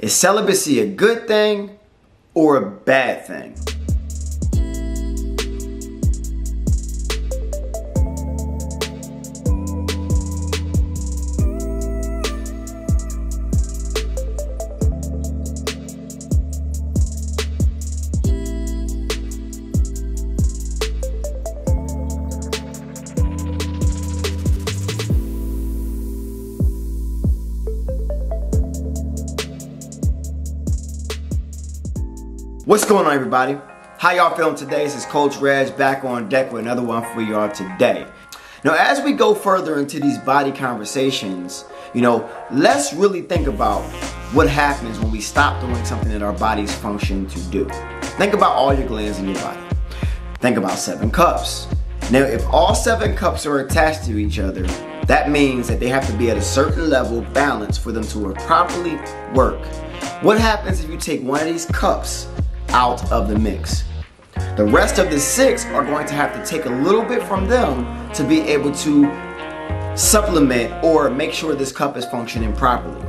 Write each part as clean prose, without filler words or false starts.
Is celibacy a good thing or a bad thing? What's going on, everybody? How y'all feeling today? This is Coach Reg back on deck with another one for y'all today. Now, as we go further into these body conversations, let's really think about what happens when we stop doing something that our bodies function to do. Think about all your glands in your body. Think about 7 cups. Now, if all 7 cups are attached to each other, that means that they have to be at a certain level balance for them to properly work. What happens if you take one of these cups out of the mix? The rest of the 6 are going to have to take a little bit from them to be able to supplement or make sure this cup is functioning properly.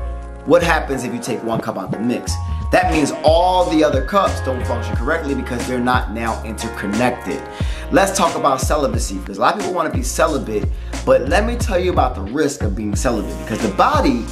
What happens if you take 1 cup out of the mix? That means all the other cups don't function correctly because they're not now interconnected. Let's talk about celibacy, because a lot of people want to be celibate, but let me tell you about the risk of being celibate, because the body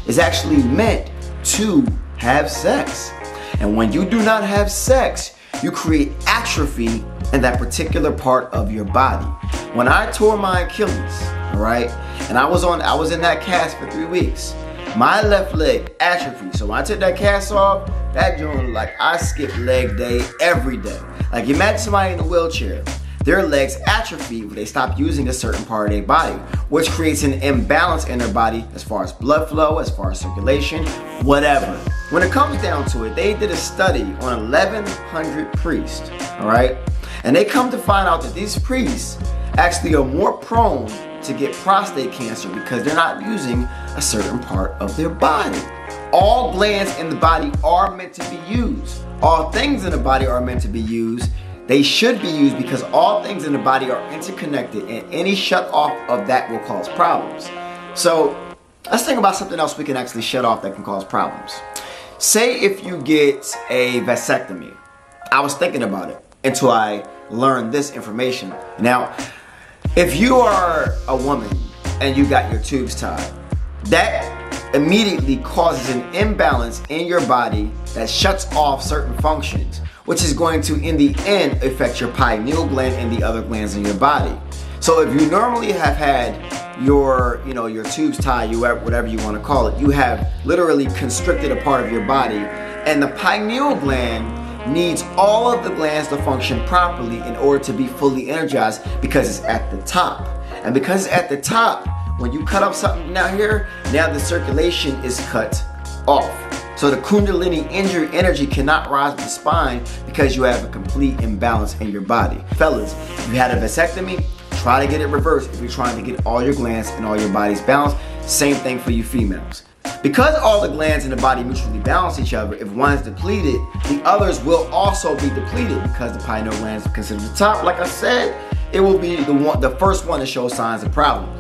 is actually meant to have sex. And when you do not have sex, you create atrophy in that particular part of your body. When I tore my Achilles, all right, and I was in that cast for 3 weeks, my left leg atrophied. So when I took that cast off, that joint, like, I skipped leg day every day. Like, imagine somebody in a wheelchair. Their legs atrophy when they stop using a certain part of their body, which creates an imbalance in their body as far as blood flow, as far as circulation, whatever. When it comes down to it, they did a study on 1,100 priests, all right? And they come to find out that these priests actually are more prone to get prostate cancer because they're not using a certain part of their body. All glands in the body are meant to be used. All things in the body are meant to be used. They should be used because all things in the body are interconnected, and any shut off of that will cause problems. So let's think about something else we can actually shut off that can cause problems. Say if you get a vasectomy. I was thinking about it until I learned this information. Now, if you are a woman and you got your tubes tied, that immediately causes an imbalance in your body that shuts off certain functions, which is going to, in the end, affect your pineal gland and the other glands in your body. So if you normally have had your tubes tied, whatever you want to call it, you have literally constricted a part of your body, and the pineal gland needs all of the glands to function properly in order to be fully energized because it's at the top. And because it's at the top, when you cut off something down here, now the circulation is cut off. So the Kundalini energy cannot rise with the spine because you have a complete imbalance in your body. Fellas, if you had a vasectomy, try to get it reversed if you're trying to get all your glands and all your bodies balanced. Same thing for you females. Because all the glands in the body mutually balance each other, if one is depleted, the others will also be depleted because the pineal gland is considered the top. Like I said, it will be the first one to show signs of problems.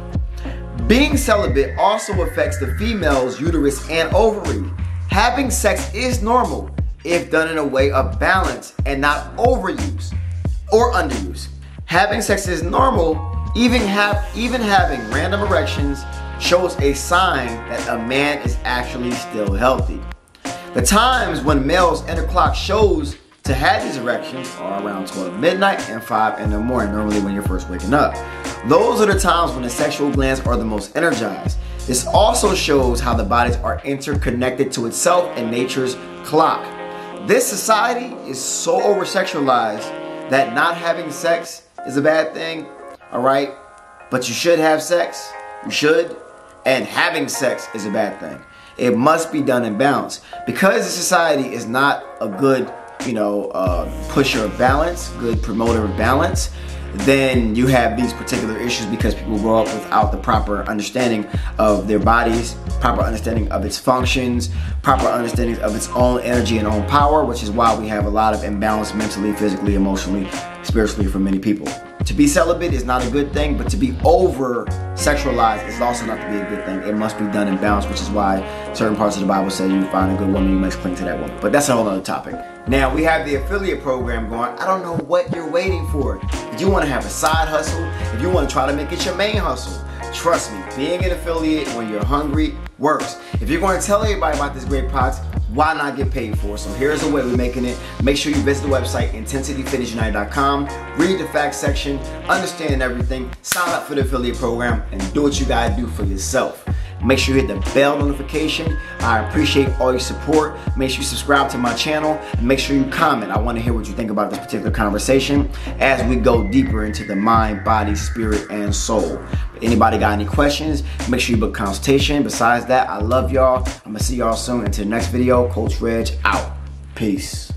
Being celibate also affects the female's uterus and ovary. Having sex is normal if done in a way of balance and not overuse or underuse. Having sex is normal, even having random erections shows a sign that a man is actually still healthy. The times when males interclock shows to have these erections are around 12 midnight and 5 in the morning, normally when you're first waking up. Those are the times when the sexual glands are the most energized. This also shows how the bodies are interconnected to itself and nature's clock. This society is so over-sexualized that not having sex is a bad thing, all right? But you should have sex, you should, and having sex is a bad thing. It must be done in balance. Because the society is not a good, pusher of balance, good promoter of balance, then you have these particular issues because people grow up without the proper understanding of their bodies, proper understanding of its functions, proper understanding of its own energy and own power, which is why we have a lot of imbalance mentally, physically, emotionally, spiritually for many people. To be celibate is not a good thing, but to be over sexualized is also not to be a good thing. It must be done in balance, which is why certain parts of the Bible say you find a good woman, you must cling to that woman. But that's a whole other topic. Now, we have the affiliate program going. I don't know what you're waiting for. If you want to have a side hustle, if you want to try to make it your main hustle, trust me, being an affiliate when you're hungry works. If you're going to tell everybody about this great product, why not get paid for it? So here's the way we're making it. Make sure you visit the website, In10cityFitnessUnited.com, read the facts section, understand everything, sign up for the affiliate program, and do what you gotta do for yourself. Make sure you hit the bell notification. I appreciate all your support. Make sure you subscribe to my channel, and make sure you comment. I want to hear what you think about this particular conversation as we go deeper into the mind, body, spirit, and soul. Anybody got any questions, make sure you book consultation. Besides that, I love y'all. I'm gonna see y'all soon. Until the next video, Coach Reg out. Peace.